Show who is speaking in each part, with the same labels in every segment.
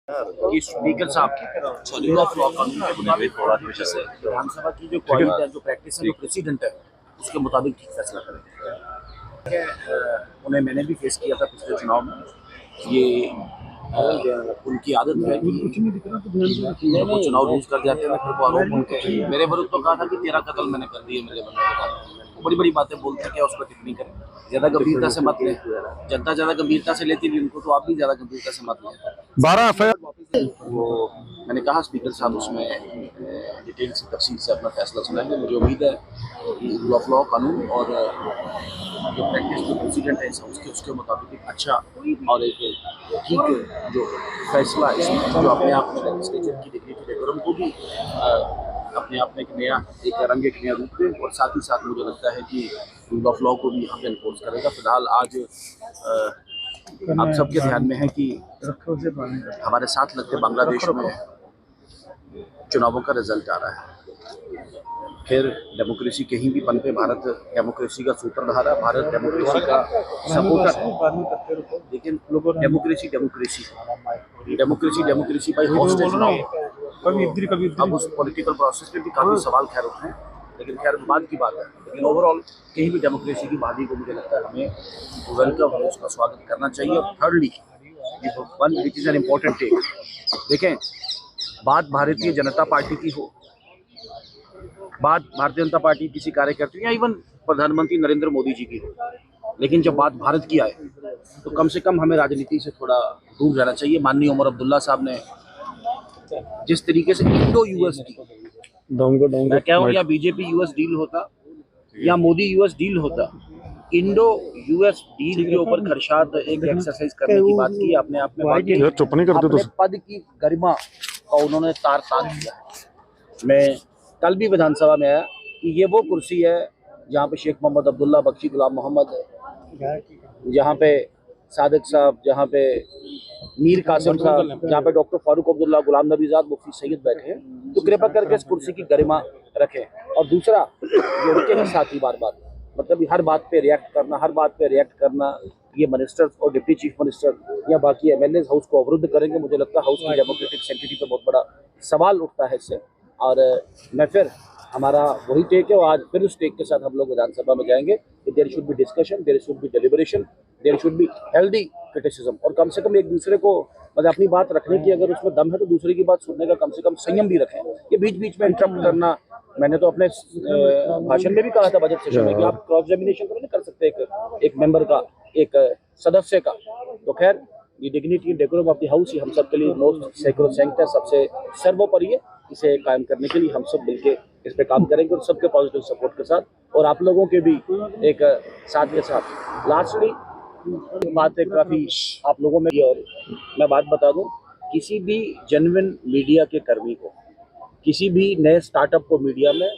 Speaker 1: कि स्पीकर साहब rule of law कानून के मुताबिक विधानसभा की जो क्वालिटी है, जो प्रैक्टिस है, जो प्रेसिडेंट है, उसके मुताबिक ठीक फैसला करेंगे। उन्हें मैंने भी फेस किया था पिछले चुनाव में। ये उनकी आदत है कि जब वो चुनाव लूज कर जाते हैं फिर वो आरोप उनके मेरे विरुद्ध तो कहा था कि 13 कत्ल मैंने कर दिए मेरे बंदे के। बड़ी बड़ी बातें बोलते हैं, क्या उस पर टिप्पणी करें। ज़्यादा गंभीरता से मत लें, जनता ज़्यादा गंभीरता से लेती भी उनको, तो आप भी ज़्यादा गंभीरता से मत लें।
Speaker 2: 12 एफआईआर
Speaker 1: वो मैंने कहा स्पीकर साहब उसमें डिटेल से तफसील से अपना फैसला सुनाएंगे। मुझे उम्मीद है कि रूल ऑफ लॉ कानून और जो प्रैक्टिस जो प्रेसिडेंट है उसके मुताबिक एक अच्छा और एक ठीक जो फैसला है इसमें, जो अपने आप में लेजिस्लेचर की डिग्निटी देकर उनको भी अपने आप में एक रंग, एक नया रूप दे, और साथ ही साथ मुझे लगता है कि रूल ऑफ लॉ को भी यहाँ पे इन्फोर्स करेगा। फिलहाल आज आप सबके ध्यान में है कि हमारे साथ लगते बांग्लादेश में चुनावों का रिजल्ट आ रहा है। फिर डेमोक्रेसी कहीं भी पनपे, भारत डेमोक्रेसी का सूत्रधार, भारत डेमोक्रेसी का सपोर्टर है। लेकिन डेमोक्रेसी भाई हॉस्टेज ना हो। अब उस पॉलिटिकल प्रोसेस में भी काफ़ी सवाल खैर उठे हैं, लेकिन खैर बाद की बात है। लेकिन ओवरऑल कहीं भी डेमोक्रेसी की बहाली को मुझे लगता है हमें वेलकम और उसका स्वागत करना चाहिए। और thirdly one which is an important take, देखें, बात भारतीय जनता पार्टी की हो, बात भारतीय जनता पार्टी किसी कार्यकर्ता या इवन प्रधानमंत्री नरेंद्र मोदी जी की हो, लेकिन जब बात भारत की आए तो कम से कम हमें राजनीति से थोड़ा दूर रहना चाहिए। माननीय उमर अब्दुल्ला साहब ने जिस तरीके से इंडो यूएस मैं क्या हूँ, या बीजेपी यूएस डील होता या मोदी यूएस डील होता, इंडो यूएस डील के ऊपर खर्चात एक एक्सरसाइज करने की बात की अपने आप में। अपने पद की गरिमा का उन्होंने तार किया है। मैं कल भी विधानसभा में आया कि ये वो कुर्सी है जहाँ पे शेख मोहम्मद अब्दुल्ला, बख्शी गुलाम मोहम्मद, जहाँ पे सादिक साहब, जहाँ पे मीर कासिम साहब, जहाँ पे डॉक्टर फारूक अब्दुल्ला, गुलाम नबी आज़ाद, मुफ्ती सईद बैठे हैं। तो कृपा करके इस कुर्सी की गरिमा रखें। और दूसरा, जो उनके हैं साथी बार बार मतलब हर बात पे रिएक्ट करना, ये मिनिस्टर्स और डिप्टी चीफ मिनिस्टर या बाकी एमएलए हाउस को अवरुद्ध करेंगे। मुझे लगता है हाउस की डेमोक्रेटिक सेंटिटी पे बहुत बड़ा सवाल उठता है इससे। और मैं फिर हमारा वही टेक है, और आज फिर उस टेक के साथ हम लोग विधानसभा में जाएंगे कि there should be discussion, there should be deliberation, there should be healthy criticism. और कम से कम एक दूसरे को मतलब अपनी बात रखने की अगर उसमें दम है तो दूसरे की बात सुनने का कम से कम संयम भी रखें। ये बीच बीच में इंटरप्ट करना, मैंने तो अपने भाषण में भी कहा था बजट सेशन में कि आप क्रॉस एग्जामिनेशन तो नहीं कर सकते एक मेंबर का, एक सदस्य का। तो खैर, ये dignity decorum of the house ही हम सब के लिए मोस्ट सैक्रोसैंक्ट है, सबसे सर्वोपरि है। इसे कायम करने के लिए हम सब मिलके इस पे काम करेंगे, और सबके पॉजिटिव सपोर्ट के साथ, और आप लोगों के भी एक साथ के साथ। लास्टली बात है काफ़ी आप लोगों में, और मैं बात बता दूं, किसी भी जेन्युइन मीडिया के कर्मी को, किसी भी नए स्टार्टअप को मीडिया में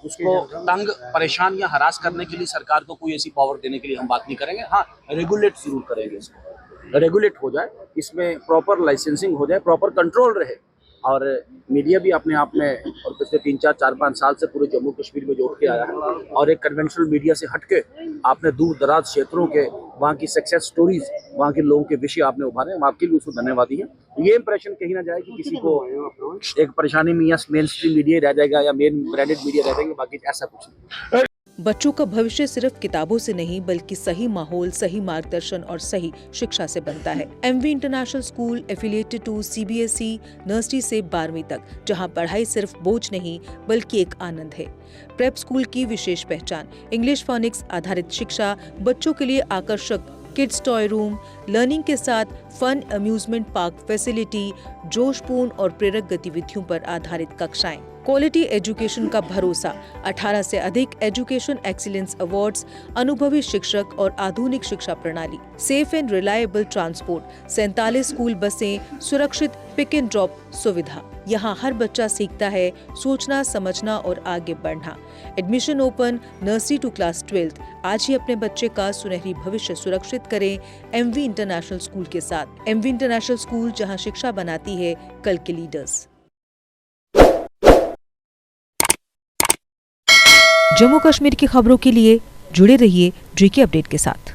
Speaker 1: उसको तंग, परेशान या हरास करने के लिए सरकार को कोई ऐसी पावर देने के लिए हम बात नहीं करेंगे। हाँ, रेगुलेट जरूर करेंगे, इसको रेगुलेट हो जाए, इसमें प्रॉपर लाइसेंसिंग हो जाए, प्रॉपर कंट्रोल रहे। और मीडिया भी अपने आप में, और पिछले 3-4-5 साल से पूरे जम्मू कश्मीर में जो उठ के आया है, और एक कन्वेंशनल मीडिया से हटके आपने दूर दराज क्षेत्रों के वहाँ की सक्सेस स्टोरीज, वहाँ के लोगों के विषय आपने उभारे, हम आपके लिए उसको धन्यवादी हैं। ये इंप्रेशन कहीं ना जाए कि किसी को एक परेशानी में या मेन स्ट्रीम मीडिया रह जाएगा या मेन ब्रांडेड मीडिया रह जाएंगे, बाकी ऐसा कुछ नहीं।
Speaker 3: बच्चों का भविष्य सिर्फ किताबों से नहीं बल्कि सही माहौल, सही मार्गदर्शन और सही शिक्षा से बनता है। MV international school affiliated to CBSE nursery से 12वीं तक, जहां पढ़ाई सिर्फ बोझ नहीं बल्कि एक आनंद है। प्रेप स्कूल की विशेष पहचान, इंग्लिश फोनिक्स आधारित शिक्षा, बच्चों के लिए आकर्षक किड्स टॉय रूम, लर्निंग के साथ फन अम्यूजमेंट पार्क फैसिलिटी, जोशपूर्ण और प्रेरक गतिविधियों पर आधारित कक्षाएं, क्वालिटी एजुकेशन का भरोसा, 18 से अधिक एजुकेशन एक्सीलेंस अवार्ड्स, अनुभवी शिक्षक और आधुनिक शिक्षा प्रणाली, safe and reliable transport, 47 school बसें, सुरक्षित पिक एंड ड्रॉप सुविधा। यहाँ हर बच्चा सीखता है सोचना, समझना और आगे बढ़ना। Admission open nursery to class 12। आज ही अपने बच्चे का सुनहरी भविष्य सुरक्षित करें एमवी इंटरनेशनल स्कूल के साथ। एमवी इंटरनेशनल स्कूल, जहाँ शिक्षा बनाती है कल के लीडर्स। जम्मू कश्मीर की खबरों के लिए जुड़े रहिए जीके अपडेट के साथ।